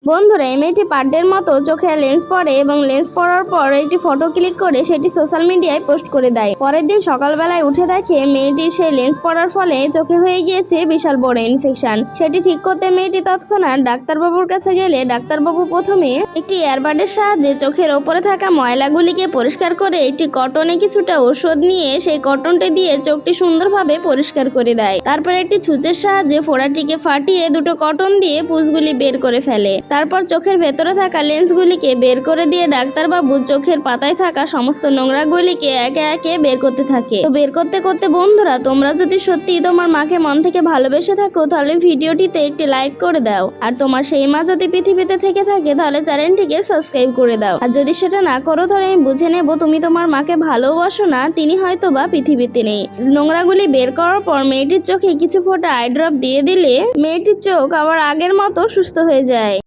বন্ধুরা, এই মেয়েটি পার্ডের মতো চোখে লেন্স পরে এবং লেন্স পরার পর একটি ফটো ক্লিক করে সেটি সোশ্যাল মিডিয়ায় পোস্ট করে দেয়। পরের দিন সকালবেলায় উঠে দেখে মেয়েটির সেই লেন্স পরার ফলে চোখে হয়ে গিয়েছে বিশাল বড় ইনফেকশন। সেটি ঠিক করতে মেয়েটি তৎক্ষণাৎ ডাক্তারবাবুর কাছে গেলে ডাক্তারবাবু প্রথমে একটি এয়ারবাডের সাহায্যে চোখের ওপরে থাকা ময়লাগুলিকে পরিষ্কার করে একটি কটনে কিছুটা ওষুধ নিয়ে সেই কটনটি দিয়ে চোখটি সুন্দরভাবে পরিষ্কার করে দেয়। তারপর একটি ছুঁচের সাহায্যে ফোড়াটিকে ফাটিয়ে দুটো কটন দিয়ে পুঁজগুলি বের করে ফেলে। তারপর চোখের ভেতরে থাকা লেন্সগুলিকে বের করে দিয়ে ডাক্তারবাবু চোখের পাতায় থাকা সমস্ত নোংরাগুলিকে একে একে বের করতে থাকে। তো বের করতে করতে বন্ধুরা, তোমরা যদি সত্যি তোমার মাকে মন থেকে ভালোবেসে থাকো তাহলে ভিডিওটিতে একটি লাইক করে দাও। আর তোমার সেই মা যদি পৃথিবীতে থেকে থাকে তাহলে চ্যানেলটিকে সাবস্ক্রাইব করে দাও। আর যদি সেটা না করো তাহলে আমি বুঝে নেব তুমি তোমার মাকে ভালোবাসো না, তিনি হয়তো বা পৃথিবীতে নেই। নোংরাগুলি বের করার পর মেয়েটির চোখে কিছু ফোঁটা আই ড্রপ দিয়ে দিলে মেয়েটির চোখ আবার আগের মতো সুস্থ হয়ে যায়।